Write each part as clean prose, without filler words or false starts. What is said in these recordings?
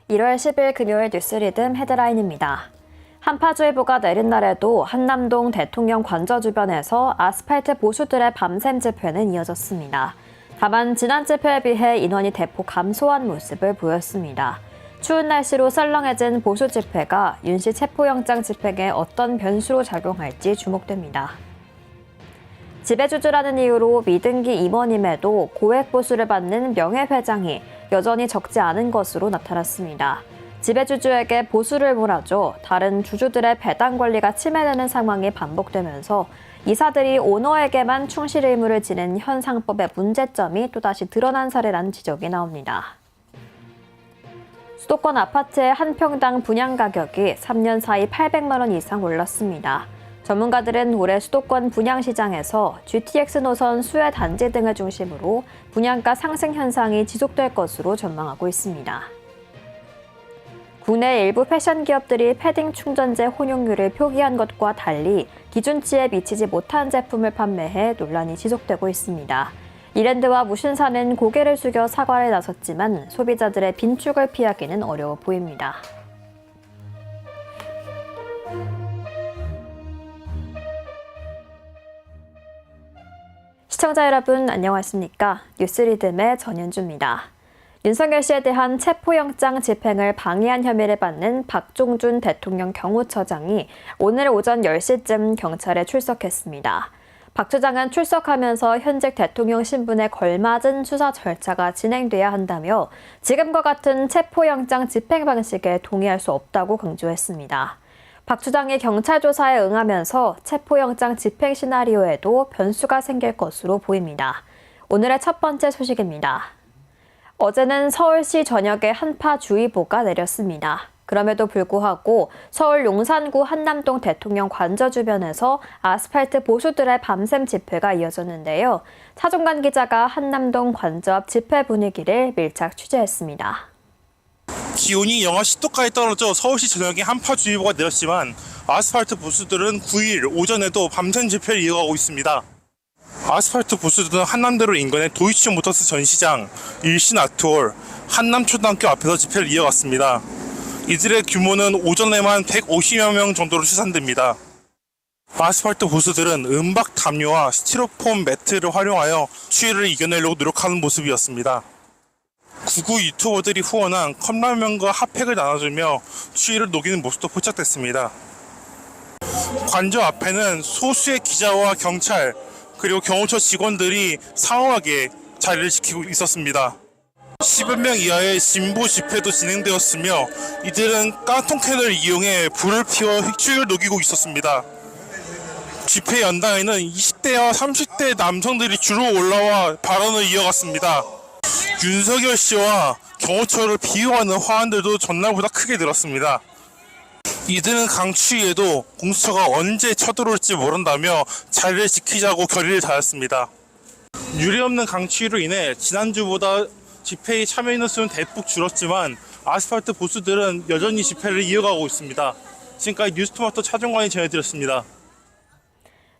1월 10일 금요일 뉴스리듬 헤드라인입니다. 한파주의보가 내린 날에도 한남동 대통령 관저 주변에서 아스팔트 보수들의 밤샘 집회는 이어졌습니다. 다만 지난 집회에 비해 인원이 대폭 감소한 모습을 보였습니다. 추운 날씨로 썰렁해진 보수 집회가 윤 씨 체포영장 집행에 어떤 변수로 작용할지 주목됩니다. 지배주주라는 이유로 미등기 임원임에도 고액 보수를 받는 명예회장이 여전히 적지 않은 것으로 나타났습니다. 지배주주에게 보수를 몰아줘 다른 주주들의 배당 관리가 침해되는 상황이 반복되면서 이사들이 오너에게만 충실 의무를 지는 현 상법의 문제점이 또다시 드러난 사례라는 지적이 나옵니다. 수도권 아파트의 한 평당 분양 가격이 3년 사이 800만 원 이상 올랐습니다. 전문가들은 올해 수도권 분양시장에서 GTX 노선 수혜 단지 등을 중심으로 분양가 상승 현상이 지속될 것으로 전망하고 있습니다. 국내 일부 패션 기업들이 패딩 충전재 혼용률을 표기한 것과 달리 기준치에 미치지 못한 제품을 판매해 논란이 지속되고 있습니다. 이랜드와 무신사는 고개를 숙여 사과를 나섰지만 소비자들의 빈축을 피하기는 어려워 보입니다. 시청자 여러분 안녕하십니까? 뉴스리듬의 전현주입니다. 윤석열 씨에 대한 체포영장 집행을 방해한 혐의를 받는 박종준 대통령 경호처장이 오늘 오전 10시쯤 경찰에 출석했습니다. 박 처장은 출석하면서 현직 대통령 신분에 걸맞은 수사 절차가 진행돼야 한다며 지금과 같은 체포영장 집행 방식에 동의할 수 없다고 강조했습니다. 박 처장이 경찰 조사에 응하면서 체포영장 집행 시나리오에도 변수가 생길 것으로 보입니다. 오늘의 첫 번째 소식입니다. 어제는 서울시 전역에 한파주의보가 내렸습니다. 그럼에도 불구하고 서울 용산구 한남동 대통령 관저 주변에서 아스팔트 보수들의 밤샘 집회가 이어졌는데요. 차종관 기자가 한남동 관저 앞 집회 분위기를 밀착 취재했습니다. 기온이 영하 10도까지 떨어져 서울시 전역에 한파주의보가 내렸지만 아스팔트 보수들은 9일 오전에도 밤샘 집회를 이어가고 있습니다. 아스팔트 보수들은 한남대로 인근의 도이치모터스 전시장, 일신아트홀, 한남초등학교 앞에서 집회를 이어갔습니다. 이들의 규모는 오전에만 150여 명 정도로 추산됩니다. 아스팔트 보수들은 은박 담요와 스티로폼 매트를 활용하여 추위를 이겨내려고 노력하는 모습이었습니다. 구구 유튜버들이 후원한 컵라면과 핫팩을 나눠주며 추위를 녹이는 모습도 포착됐습니다. 관저 앞에는 소수의 기자와 경찰 그리고 경호처 직원들이 상호하게 자리를 지키고 있었습니다. 10여 명 이하의 진보 집회도 진행되었으며 이들은 깡통캔을 이용해 불을 피워 추위를 녹이고 있었습니다. 집회 연당에는 20대와 30대 남성들이 주로 올라와 발언을 이어갔습니다. 윤석열 씨와 경호처를 비호하는 화환들도 전날보다 크게 늘었습니다. 이들은 강추위에도 공수처가 언제 쳐들어올지 모른다며 자리를 지키자고 결의를 다했습니다. 유례없는 강추위로 인해 지난주보다 집회에 참여 인원 수는 대폭 줄었지만 아스팔트 보수들은 여전히 집회를 이어가고 있습니다. 지금까지 뉴스토마토 차종관이 전해드렸습니다.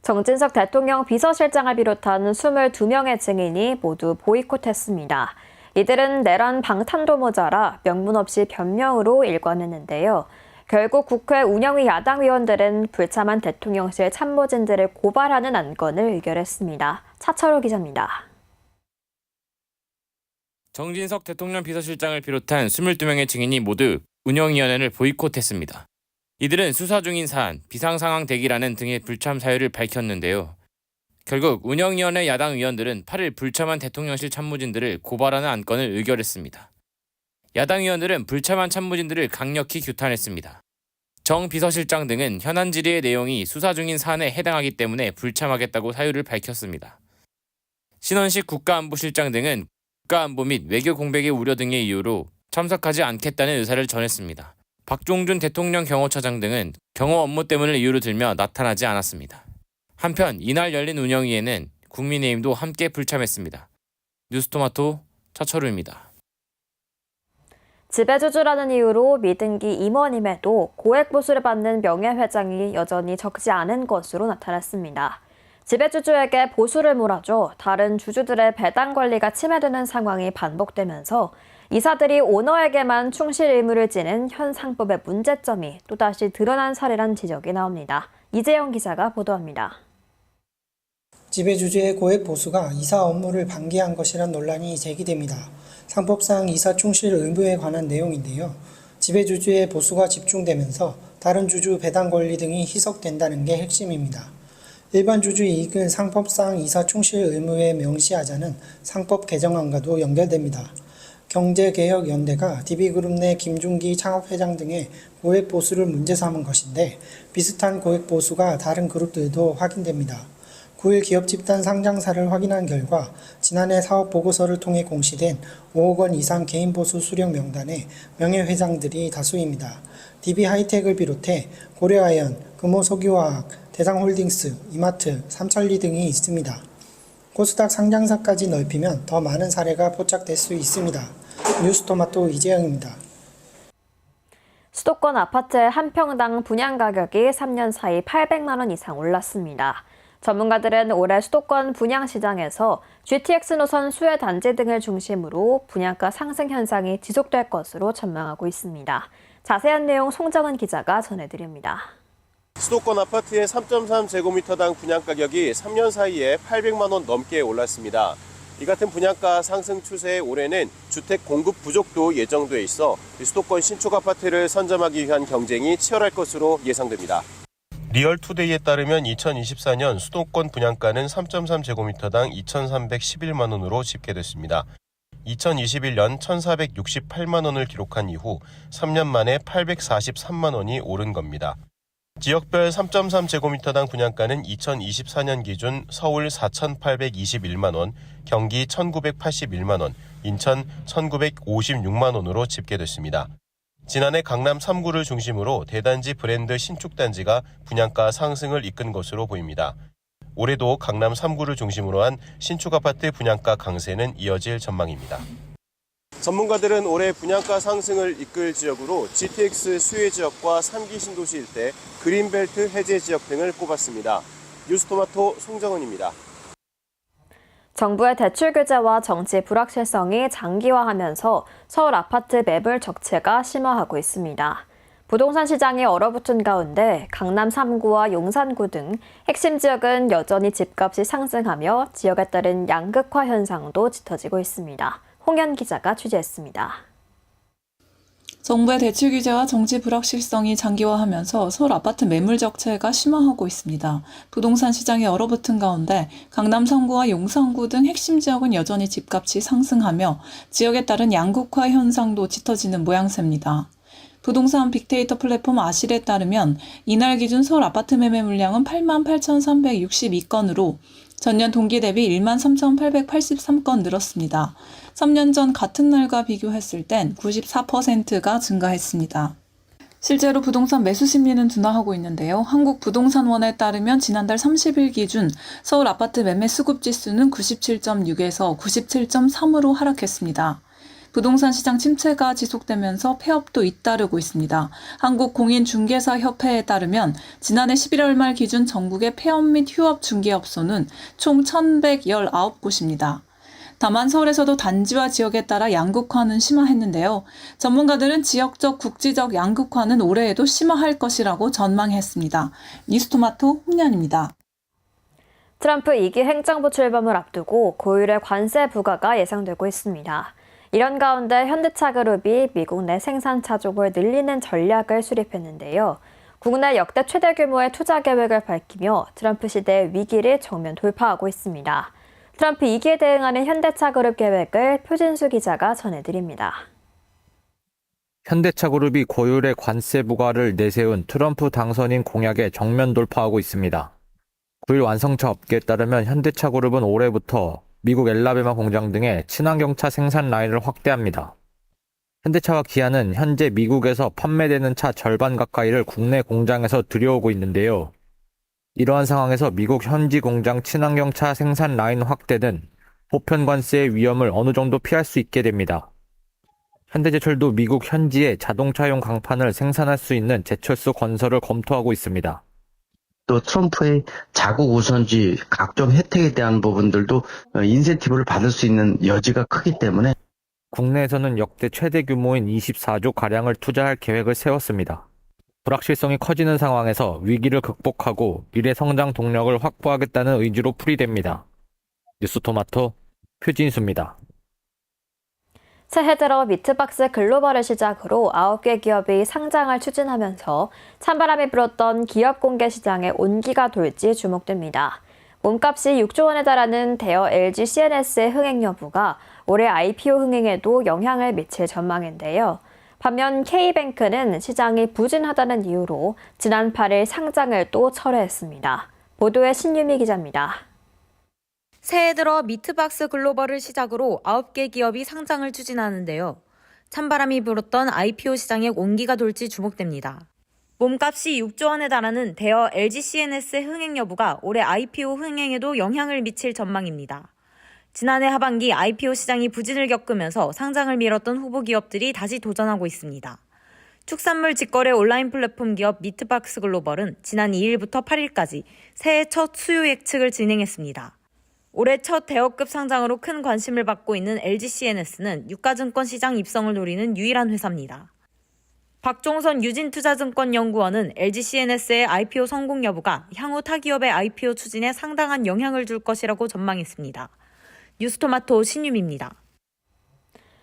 정진석 대통령 비서실장을 비롯한 22명의 증인이 모두 보이콧했습니다. 이들은 내란 방탄도 모자라 명분 없이 변명으로 일관했는데요. 결국 국회 운영위 야당 의원들은 불참한 대통령실 참모진들을 고발하는 안건을 의결했습니다. 차철호 기자입니다. 정진석 대통령 비서실장을 비롯한 22명의 증인이 모두 운영위원회를 보이콧했습니다. 이들은 수사 중인 사안, 비상상황 대기라는 등의 불참 사유를 밝혔는데요. 결국 운영위원회 야당 의원들은 8일 불참한 대통령실 참모진들을 고발하는 안건을 의결했습니다. 야당 의원들은 불참한 참모진들을 강력히 규탄했습니다. 정 비서실장 등은 현안 질의의 내용이 수사 중인 사안에 해당하기 때문에 불참하겠다고 사유를 밝혔습니다. 신원식 국가안보실장 등은 국가안보 및 외교 공백의 우려 등의 이유로 참석하지 않겠다는 의사를 전했습니다. 박종준 대통령 경호처장 등은 경호 업무 때문을 이유로 들며 나타나지 않았습니다. 한편 이날 열린 운영위에는 국민의힘도 함께 불참했습니다. 뉴스토마토 차철우입니다. 지배주주라는 이유로 미등기 임원임에도 고액 보수를 받는 명예회장이 여전히 적지 않은 것으로 나타났습니다. 지배주주에게 보수를 몰아줘 다른 주주들의 배당 권리가 침해되는 상황이 반복되면서 이사들이 오너에게만 충실 의무를 지는 현 상법의 문제점이 또다시 드러난 사례란 지적이 나옵니다. 이재영 기자가 보도합니다. 지배주주의 고액 보수가 이사 업무를 방기한 것이란 논란이 제기됩니다. 상법상 이사 충실 의무에 관한 내용인데요. 지배주주의 보수가 집중되면서 다른 주주 배당 권리 등이 희석된다는 게 핵심입니다. 일반 주주 이익은 상법상 이사 충실 의무에 명시하자는 상법 개정안과도 연결됩니다. 경제개혁연대가 DB그룹 내 김중기 창업회장 등의 고액 보수를 문제 삼은 것인데 비슷한 고액 보수가 다른 그룹들도 확인됩니다. 9일 기업집단 상장사를 확인한 결과 지난해 사업보고서를 통해 공시된 5억 원 이상 개인 보수 수령 명단에 명예회장들이 다수입니다. DB하이텍을 비롯해 고려아연, 금호석유화학, 대상홀딩스, 이마트, 삼천리 등이 있습니다. 코스닥 상장사까지 넓히면 더 많은 사례가 포착될 수 있습니다. 뉴스토마토 이재영입니다. 수도권 아파트의 한 평당 분양 가격이 3년 사이 800만 원 이상 올랐습니다. 전문가들은 올해 수도권 분양 시장에서 GTX 노선 수혜 단지 등을 중심으로 분양가 상승 현상이 지속될 것으로 전망하고 있습니다. 자세한 내용 송정은 기자가 전해드립니다. 수도권 아파트의 3.3제곱미터당 분양가격이 3년 사이에 800만 원 넘게 올랐습니다. 이 같은 분양가 상승 추세에 올해는 주택 공급 부족도 예정돼 있어 수도권 신축 아파트를 선점하기 위한 경쟁이 치열할 것으로 예상됩니다. 리얼투데이에 따르면 2024년 수도권 분양가는 3.3제곱미터당 2,311만 원으로 집계됐습니다. 2021년 1,468만 원을 기록한 이후 3년 만에 843만 원이 오른 겁니다. 지역별 3.3제곱미터당 분양가는 2024년 기준 서울 4,821만 원, 경기 1,981만 원, 인천 1,956만 원으로 집계됐습니다. 지난해 강남 3구를 중심으로 대단지 브랜드 신축단지가 분양가 상승을 이끈 것으로 보입니다. 올해도 강남 3구를 중심으로 한 신축아파트 분양가 강세는 이어질 전망입니다. 전문가들은 올해 분양가 상승을 이끌 지역으로 GTX 수혜 지역과 3기 신도시 일대, 그린벨트 해제 지역 등을 꼽았습니다. 뉴스토마토 송정은입니다. 정부의 대출 규제와 정치 불확실성이 장기화하면서 서울 아파트 매물 적체가 심화하고 있습니다. 부동산 시장이 얼어붙은 가운데 강남 3구와 용산구 등 핵심 지역은 여전히 집값이 상승하며 지역에 따른 양극화 현상도 짙어지고 있습니다. 홍현 기자가 취재했습니다. 정부의 대출 규제와 정치 불확실성이 장기화하면서 서울 아파트 매물 적체가 심화하고 있습니다. 부동산 시장이 얼어붙은 가운데 강남 3구와 용산구 등 핵심 지역은 여전히 집값이 상승하며 지역에 따른 양극화 현상도 짙어지는 모양새입니다. 부동산 빅데이터 플랫폼 아실에 따르면 이날 기준 서울 아파트 매매 물량은 88,362건으로 전년 동기 대비 13,883건 늘었습니다. 3년 전 같은 날과 비교했을 땐 94%가 증가했습니다. 실제로 부동산 매수 심리는 둔화하고 있는데요. 한국부동산원에 따르면 지난달 30일 기준 서울 아파트 매매 수급 지수는 97.6에서 97.3으로 하락했습니다. 부동산 시장 침체가 지속되면서 폐업도 잇따르고 있습니다. 한국공인중개사협회에 따르면 지난해 11월 말 기준 전국의 폐업 및 휴업 중개업소는 총 1,119곳입니다. 다만 서울에서도 단지와 지역에 따라 양극화는 심화했는데요. 전문가들은 지역적, 국지적 양극화는 올해에도 심화할 것이라고 전망했습니다. 뉴스토마토 홍련입니다. 트럼프 2기 행정부 출범을 앞두고 고율의 관세 부과가 예상되고 있습니다. 이런 가운데 현대차그룹이 미국 내 생산 차종을 늘리는 전략을 수립했는데요. 국내 역대 최대 규모의 투자 계획을 밝히며 트럼프 시대의 위기를 정면 돌파하고 있습니다. 트럼프 2기에 대응하는 현대차그룹 계획을 표진수 기자가 전해드립니다. 현대차그룹이 고율의 관세 부과를 내세운 트럼프 당선인 공약에 정면 돌파하고 있습니다. 9일 완성차 업계에 따르면 현대차그룹은 올해부터 미국 엘라베마 공장 등의 친환경차 생산 라인을 확대합니다. 현대차와 기아는 현재 미국에서 판매되는 차 절반 가까이를 국내 공장에서 들여오고 있는데요. 이러한 상황에서 미국 현지 공장 친환경차 생산 라인 확대는 보편 관세의 위험을 어느 정도 피할 수 있게 됩니다. 현대제철도 미국 현지에 자동차용 강판을 생산할 수 있는 제철소 건설을 검토하고 있습니다. 또 트럼프의 자국 우선주의, 각종 혜택에 대한 부분들도 인센티브를 받을 수 있는 여지가 크기 때문에 국내에서는 역대 최대 규모인 24조 가량을 투자할 계획을 세웠습니다. 불확실성이 커지는 상황에서 위기를 극복하고 미래 성장 동력을 확보하겠다는 의지로 풀이됩니다. 뉴스토마토 표진수입니다. 새해 들어 미트박스 글로벌을 시작으로 9개 기업이 상장을 추진하면서 찬바람이 불었던 기업 공개 시장에 온기가 돌지 주목됩니다. 몸값이 6조 원에 달하는 대여 LG CNS의 흥행 여부가 올해 IPO 흥행에도 영향을 미칠 전망인데요. 반면 K뱅크는 시장이 부진하다는 이유로 지난 8일 상장을 또 철회했습니다. 보도에 신유미 기자입니다. 새해 들어 미트박스 글로벌을 시작으로 9개 기업이 상장을 추진하는데요. 찬바람이 불었던 IPO 시장에 온기가 돌지 주목됩니다. 몸값이 6조 원에 달하는 대여 LG CNS의 흥행 여부가 올해 IPO 흥행에도 영향을 미칠 전망입니다. 지난해 하반기 IPO 시장이 부진을 겪으면서 상장을 미뤘던 후보 기업들이 다시 도전하고 있습니다. 축산물 직거래 온라인 플랫폼 기업 미트박스 글로벌은 지난 2일부터 8일까지 새해 첫 수요 예측을 진행했습니다. 올해 첫 대여급 상장으로 큰 관심을 받고 있는 LG CNS는 유가증권 시장 입성을 노리는 유일한 회사입니다. 박종선 유진투자증권연구원은 LG CNS의 IPO 성공 여부가 향후 타 기업의 IPO 추진에 상당한 영향을 줄 것이라고 전망했습니다. 뉴스토마토 신유미입니다.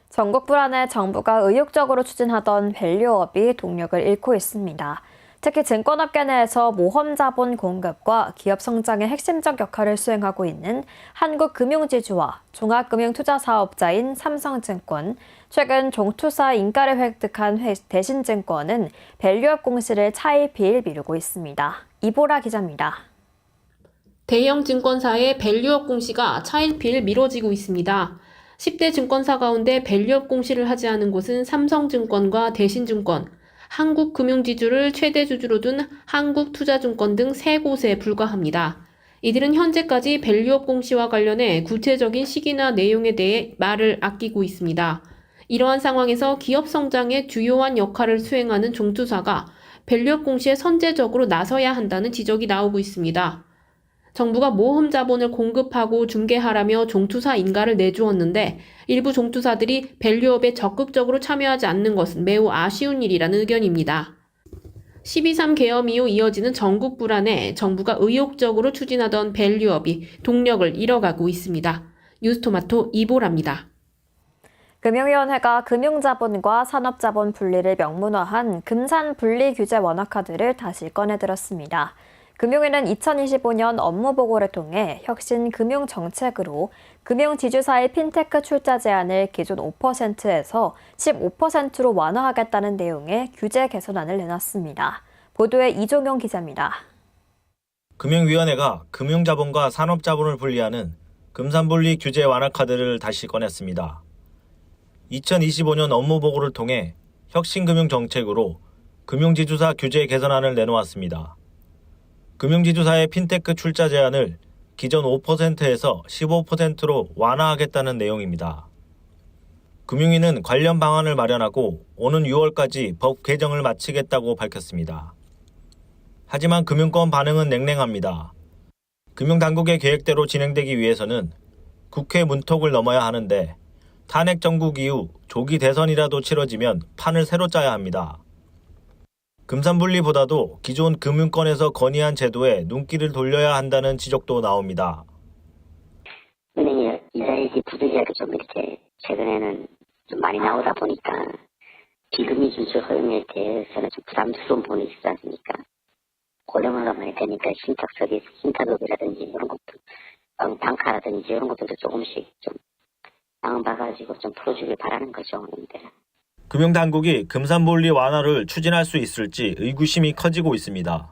전국 불안에 정부가 의욕적으로 추진하던 밸류업이 동력을 잃고 있습니다. 특히 증권업계 내에서 모험 자본 공급과 기업 성장의 핵심적 역할을 수행하고 있는 한국금융지주와 종합금융투자사업자인 삼성증권, 최근 종투사 인가를 획득한 대신증권은 밸류업 공시를 차일피일 미루고 있습니다. 이보라 기자입니다. 대형 증권사의 밸류업 공시가 차일피일 미뤄지고 있습니다. 10대 증권사 가운데 밸류업 공시를 하지 않은 곳은 삼성증권과 대신증권, 한국금융지주를 최대 주주로 둔 한국투자증권 등 3곳에 불과합니다. 이들은 현재까지 밸류업 공시와 관련해 구체적인 시기나 내용에 대해 말을 아끼고 있습니다. 이러한 상황에서 기업 성장에 주요한 역할을 수행하는 종투사가 밸류업 공시에 선제적으로 나서야 한다는 지적이 나오고 있습니다. 정부가 모험 자본을 공급하고 중개하라며 종투사 인가를 내주었는데 일부 종투사들이 밸류업에 적극적으로 참여하지 않는 것은 매우 아쉬운 일이라는 의견입니다. 12.3 계엄 이후 이어지는 전국 불안에 정부가 의욕적으로 추진하던 밸류업이 동력을 잃어가고 있습니다. 뉴스토마토 이보라입니다. 금융위원회가 금융자본과 산업자본 분리를 명문화한 금산분리 규제 완화카드를 다시 꺼내들었습니다. 금융위는 2025년 업무보고를 통해 혁신 금융정책으로 금융지주사의 핀테크 출자 제한을 기존 5%에서 15%로 완화하겠다는 내용의 규제 개선안을 내놨습니다. 보도에 이종용 기자입니다. 금융위원회가 금융자본과 산업자본을 분리하는 금산분리 규제 완화 카드를 다시 꺼냈습니다. 2025년 업무보고를 통해 혁신금융정책으로 금융지주사 규제 개선안을 내놓았습니다. 금융지주사의 핀테크 출자 제한을 기존 5%에서 15%로 완화하겠다는 내용입니다. 금융위는 관련 방안을 마련하고 오는 6월까지 법 개정을 마치겠다고 밝혔습니다. 하지만 금융권 반응은 냉랭합니다. 금융당국의 계획대로 진행되기 위해서는 국회 문턱을 넘어야 하는데 탄핵 정국 이후 조기 대선이라도 치러지면 판을 새로 짜야 합니다. 금산분리보다도 기존 금융권에서 건의한 제도에 눈길을 돌려야 한다는 지적도 나옵니다. 은행이 이자율이 부득이하게 좀 이렇게 최근에는 좀 많이 나오다 보니까 비금리 진출 허용에 대해서는 좀 부담스러운 부분이 있지 않습니까? 고령화가 많이 되니까 신탁 서비스, 신탁업이라든지 이런 것도, 단가라든지 이런 것들도 조금씩 좀 다운받아가지고 좀 풀어주길 바라는 거죠. 금융당국이 금산분리 완화를 추진할 수 있을지 의구심이 커지고 있습니다.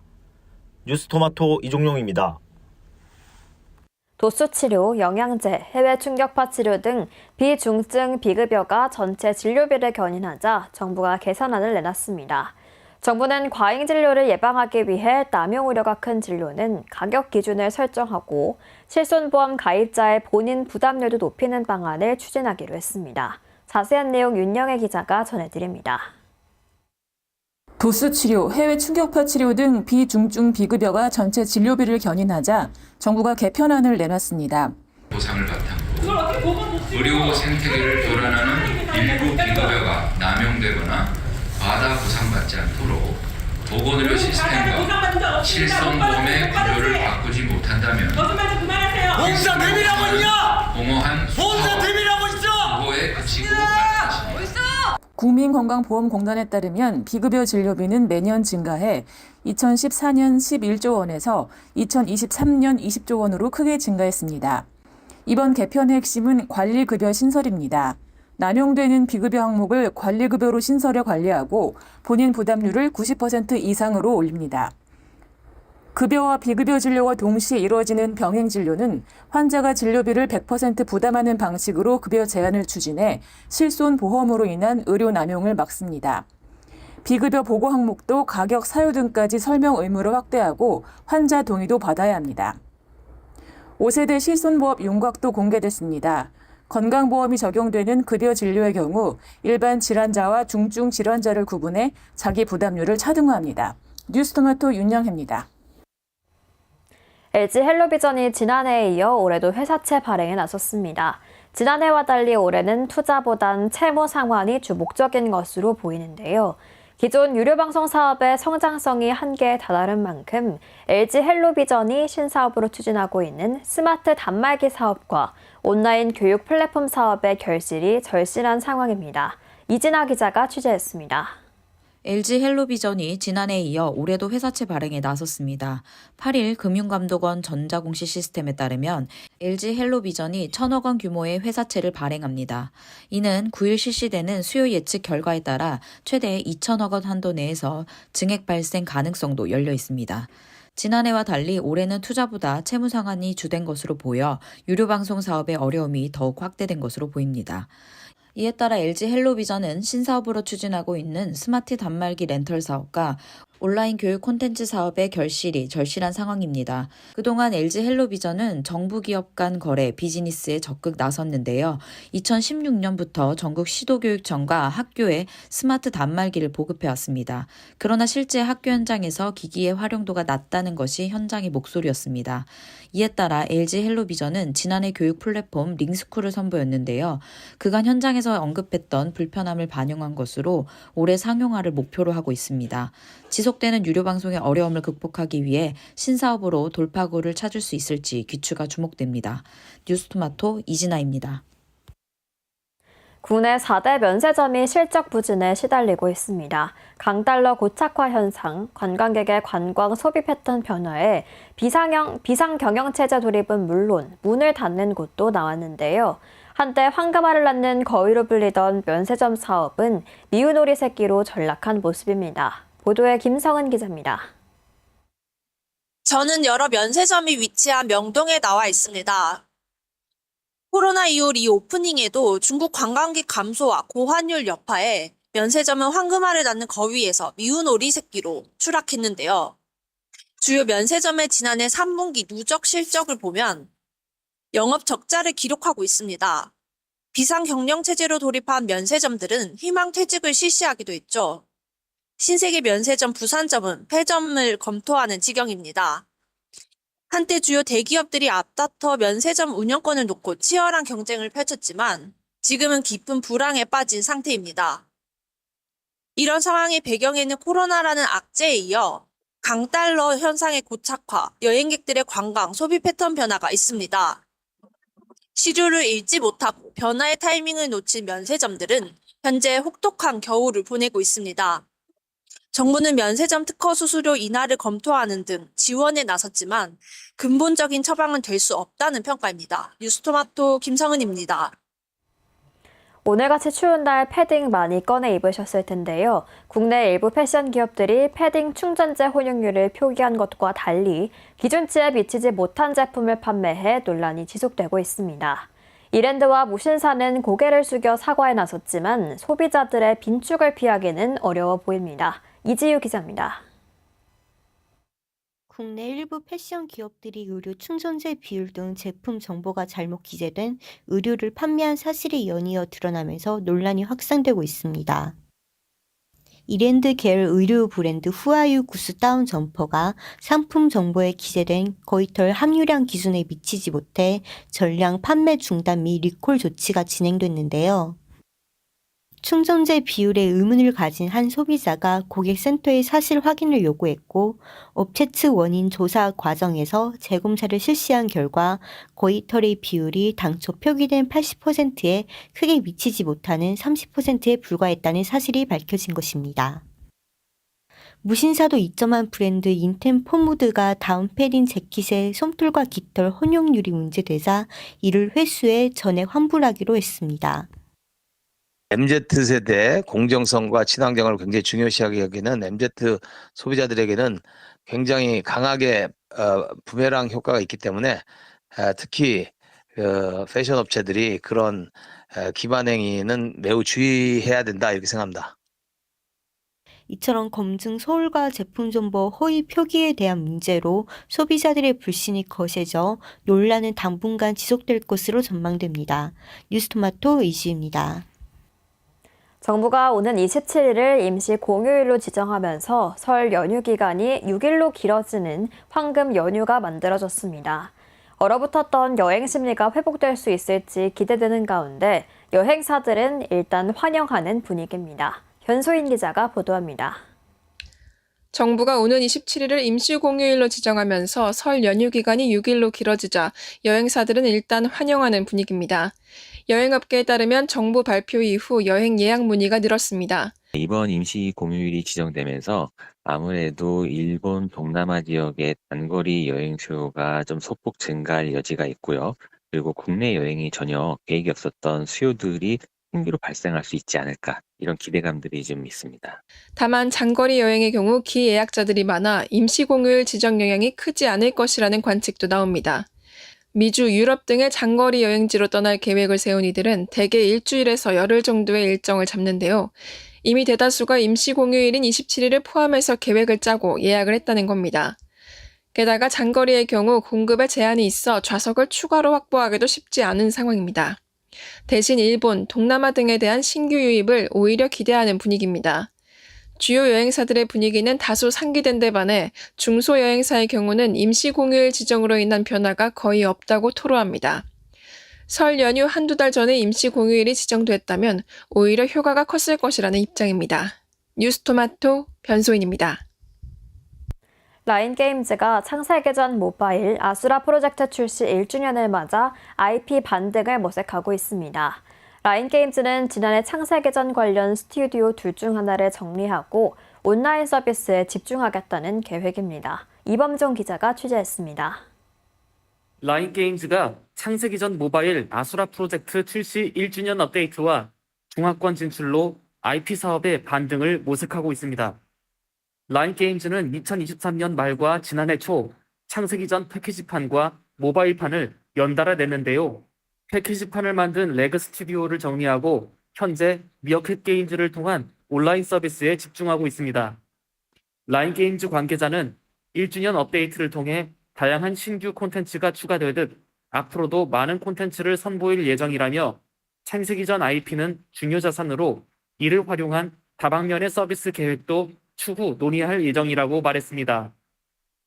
뉴스토마토 이종용입니다. 도수치료, 영양제, 해외 충격파 치료 등 비중증 비급여가 전체 진료비를 견인하자 정부가 개선안을 내놨습니다. 정부는 과잉 진료를 예방하기 위해 남용 우려가 큰 진료는 가격 기준을 설정하고 실손보험 가입자의 본인 부담률도 높이는 방안을 추진하기로 했습니다. 자세한 내용 윤영애 기자가 전해드립니다. 부스 치료, 해외 충격파 치료 등 비중증 비급여가 전체 진료비를 견인하자 정부가 개편안을 내놨습니다. 보상을 바탕으로 의료 생태계를 교란하는 일부 비급여가 남용되거나 과다 보상받지 않도록 보건의료 시스템과 실손보험의 구조를 바꾸지 못한다면 봉사 대비라고 있냐? 공허한 봉사 대비라고 있어! 수고에 그치고 말 것입니다. 국민건강보험공단에 따르면 비급여 진료비는 매년 증가해 2014년 11조 원에서 2023년 20조 원으로 크게 증가했습니다. 이번 개편의 핵심은 관리급여 신설입니다. 남용되는 비급여 항목을 관리급여로 신설해 관리하고 본인 부담률을 90% 이상으로 올립니다. 급여와 비급여 진료가 동시에 이루어지는 병행 진료는 환자가 진료비를 100% 부담하는 방식으로 급여 제한을 추진해 실손보험으로 인한 의료 남용을 막습니다. 비급여 보고 항목도 가격 사유 등까지 설명 의무를 확대하고 환자 동의도 받아야 합니다. 5세대 실손보험 윤곽도 공개됐습니다. 건강보험이 적용되는 급여 진료의 경우 일반 질환자와 중증 질환자를 구분해 자기 부담률을 차등화합니다. 뉴스토마토 윤영혜입니다. LG 헬로비전이 지난해에 이어 올해도 회사채 발행에 나섰습니다. 지난해와 달리 올해는 투자보단 채무 상환이 주 목적인 것으로 보이는데요. 기존 유료방송 사업의 성장성이 한계에 다다른 만큼 LG 헬로비전이 신사업으로 추진하고 있는 스마트 단말기 사업과 온라인 교육 플랫폼 사업의 결실이 절실한 상황입니다. 이진아 기자가 취재했습니다. LG 헬로비전이 지난해에 이어 올해도 회사채 발행에 나섰습니다. 8일 금융감독원 전자공시 시스템에 따르면 LG 헬로비전이 1,000억 원 규모의 회사채를 발행합니다. 이는 9일 실시되는 수요 예측 결과에 따라 최대 2,000억 원 한도 내에서 증액 발생 가능성도 열려 있습니다. 지난해와 달리 올해는 투자보다 채무 상환이 주된 것으로 보여 유료방송 사업의 어려움이 더욱 확대된 것으로 보입니다. 이에 따라 LG 헬로비전은 신사업으로 추진하고 있는 스마트 단말기 렌털 사업과 온라인 교육 콘텐츠 사업의 결실이 절실한 상황입니다. 그동안 LG 헬로비전은 정부 기업 간 거래 비즈니스에 적극 나섰는데요. 2016년부터 전국 시도교육청과 학교에 스마트 단말기를 보급해왔습니다. 그러나 실제 학교 현장에서 기기의 활용도가 낮다는 것이 현장의 목소리였습니다. 이에 따라 LG 헬로비전은 지난해 교육 플랫폼 링스쿨을 선보였는데요. 그간 현장에서 언급했던 불편함을 반영한 것으로 올해 상용화를 목표로 하고 있습니다. 지속되는 유료방송의 어려움을 극복하기 위해 신사업으로 돌파구를 찾을 수 있을지 귀추가 주목됩니다. 뉴스토마토 이진아입니다. 국내 4대 면세점이 실적 부진에 시달리고 있습니다. 강달러 고착화 현상, 관광객의 관광 소비 패턴 변화에 비상경영체제 도입은 물론 문을 닫는 곳도 나왔는데요. 한때 황금알을 낳는 거위로 불리던 면세점 사업은 미운 오리 새끼로 전락한 모습입니다. 보도에 김성은 기자입니다. 저는 여러 면세점이 위치한 명동에 나와 있습니다. 코로나 이후 리오프닝에도 중국 관광객 감소와 고환율 여파에 면세점은 황금알을 낳는 거위에서 미운 오리 새끼로 추락했는데요. 주요 면세점의 지난해 3분기 누적 실적을 보면 영업 적자를 기록하고 있습니다. 비상경영체제로 돌입한 면세점들은 희망퇴직을 실시하기도 했죠. 신세계 면세점 부산점은 폐점을 검토하는 지경입니다. 한때 주요 대기업들이 앞다퉈 면세점 운영권을 놓고 치열한 경쟁을 펼쳤지만 지금은 깊은 불황에 빠진 상태입니다. 이런 상황의 배경에는 코로나라는 악재에 이어 강달러 현상의 고착화, 여행객들의 관광, 소비 패턴 변화가 있습니다. 시류를 읽지 못하고 변화의 타이밍을 놓친 면세점들은 현재 혹독한 겨울을 보내고 있습니다. 정부는 면세점 특허 수수료 인하를 검토하는 등 지원에 나섰지만 근본적인 처방은 될 수 없다는 평가입니다. 뉴스토마토 김성은입니다. 오늘같이 추운 날 패딩 많이 꺼내 입으셨을 텐데요. 국내 일부 패션 기업들이 패딩 충전재 혼용률을 표기한 것과 달리 기준치에 미치지 못한 제품을 판매해 논란이 지속되고 있습니다. 이랜드와 무신사는 고개를 숙여 사과에 나섰지만 소비자들의 빈축을 피하기는 어려워 보입니다. 이지유 기자입니다. 국내 일부 패션 기업들이 의류 충전재 비율 등 제품 정보가 잘못 기재된 의류를 판매한 사실이 연이어 드러나면서 논란이 확산되고 있습니다. 이랜드 계열 의류 브랜드 후아유 구스 다운 점퍼가 상품 정보에 기재된 거위털 함유량 기준에 미치지 못해 전량 판매 중단 및 리콜 조치가 진행됐는데요. 충전재 비율에 의문을 가진 한 소비자가 고객센터에 사실 확인을 요구했고 업체 측 원인 조사 과정에서 재검사를 실시한 결과 거위털의 비율이 당초 표기된 80%에 크게 미치지 못하는 30%에 불과했다는 사실이 밝혀진 것입니다. 무신사도 입점한 브랜드 인템 포무드가 다운 패딩 재킷의 솜털과 깃털 혼용률이 문제되자 이를 회수해 전액 환불하기로 했습니다. MZ세대 공정성과 친환경을 굉장히 중요시하게 여기는 MZ 소비자들에게는 굉장히 강하게 부메랑 효과가 있기 때문에 특히 패션 업체들이 그런 기반 행위는 매우 주의해야 된다 이렇게 생각합니다. 이처럼 검증 소홀과 제품 정보 허위 표기에 대한 문제로 소비자들의 불신이 거세져 논란은 당분간 지속될 것으로 전망됩니다. 뉴스토마토 이지입니다. 정부가 오는 27일을 임시 공휴일로 지정하면서 설 연휴 기간이 6일로 길어지는 황금 연휴가 만들어졌습니다. 얼어붙었던 여행 심리가 회복될 수 있을지 기대되는 가운데 여행사들은 일단 환영하는 분위기입니다. 현소인 기자가 보도합니다. 정부가 오는 27일을 임시 공휴일로 지정하면서 설 연휴 기간이 6일로 길어지자 여행사들은 일단 환영하는 분위기입니다. 여행업계에 따르면 정부 발표 이후 여행 예약 문의가 늘었습니다. 이번 임시 공휴일이 지정되면서 아무래도 일본 동남아 지역의 단거리 여행 수요가 좀 소폭 증가할 여지가 있고요. 그리고 국내 여행이 전혀 계획이 없었던 수요들이 신규로 발생할 수 있지 않을까 이런 기대감들이 좀 있습니다. 다만 장거리 여행의 경우 기예약자들이 많아 임시 공휴일 지정 영향이 크지 않을 것이라는 관측도 나옵니다. 미주, 유럽 등의 장거리 여행지로 떠날 계획을 세운 이들은 대개 일주일에서 열흘 정도의 일정을 잡는데요. 이미 대다수가 임시 공휴일인 27일을 포함해서 계획을 짜고 예약을 했다는 겁니다. 게다가 장거리의 경우 공급에 제한이 있어 좌석을 추가로 확보하기도 쉽지 않은 상황입니다. 대신 일본, 동남아 등에 대한 신규 유입을 오히려 기대하는 분위기입니다. 주요 여행사들의 분위기는 다소 상기된 데 반해 중소여행사의 경우는 임시 공휴일 지정으로 인한 변화가 거의 없다고 토로합니다. 설 연휴 한두 달 전에 임시 공휴일이 지정됐다면 오히려 효과가 컸을 것이라는 입장입니다. 뉴스토마토 변소인입니다. 라인게임즈가 창세계전 모바일 아수라 프로젝트 출시 1주년을 맞아 IP 반등을 모색하고 있습니다. 라인게임즈는 지난해 창세계전 관련 스튜디오 둘 중 하나를 정리하고 온라인 서비스에 집중하겠다는 계획입니다. 이범종 기자가 취재했습니다. 라인게임즈가 창세기전 모바일 아수라 프로젝트 출시 1주년 업데이트와 중화권 진출로 IP 사업의 반등을 모색하고 있습니다. 라인게임즈는 2023년 말과 지난해 초 창세기전 패키지판과 모바일판을 연달아 냈는데요. 패키지판을 만든 레그 스튜디오를 정리하고 현재 미어캣 게임즈를 통한 온라인 서비스에 집중하고 있습니다. 라인게임즈 관계자는 1주년 업데이트를 통해 다양한 신규 콘텐츠가 추가되듯 앞으로도 많은 콘텐츠를 선보일 예정이라며 창세기전 IP는 중요 자산으로 이를 활용한 다방면의 서비스 계획도 추후 논의할 예정이라고 말했습니다.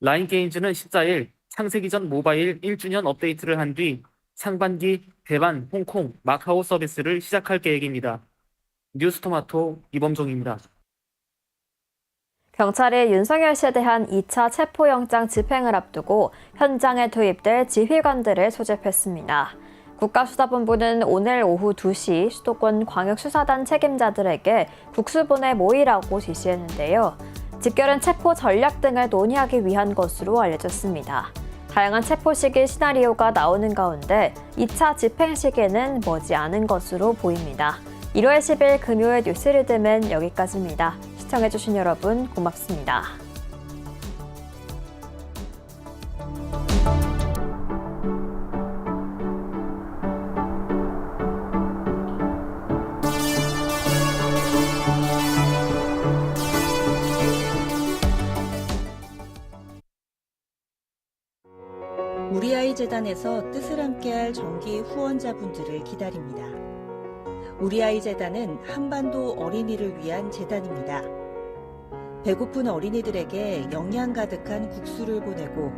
라인게임즈는 14일 창세기전 모바일 1주년 업데이트를 한 뒤 상반기 대만, 홍콩, 마카오 서비스를 시작할 계획입니다. 뉴스토마토 이범종입니다. 경찰이 윤석열 씨에 대한 2차 체포영장 집행을 앞두고 현장에 투입될 지휘관들을 소집했습니다. 국가수사본부는 오늘 오후 2시 수도권 광역수사단 책임자들에게 국수본에 모이라고 지시했는데요. 직결은 체포 전략 등을 논의하기 위한 것으로 알려졌습니다. 다양한 체포 시기 시나리오가 나오는 가운데 2차 집행 시기는 머지않은 것으로 보입니다. 1월 10일 금요일 뉴스리듬은 여기까지입니다. 시청해주신 여러분 고맙습니다. 우리아이 재단에서 뜻을 함께할 정기 후원자분들을 기다립니다. 우리아이 재단은 한반도 어린이를 위한 재단입니다. 배고픈 어린이들에게 영양 가득한 국수를 보내고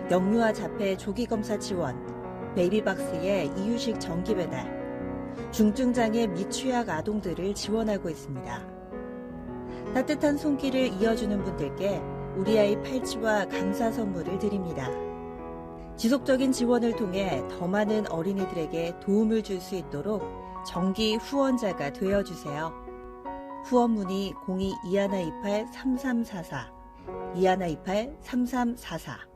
영유아 자폐 조기검사 지원, 베이비박스의 이유식 정기 배달, 중증장애 및 취약 아동들을 지원하고 있습니다. 따뜻한 손길을 이어주는 분들께 우리 아이 팔찌와 감사 선물을 드립니다. 지속적인 지원을 통해 더 많은 어린이들에게 도움을 줄 수 있도록 정기 후원자가 되어주세요. 후원 문의 02-2128-3344, 2128-3344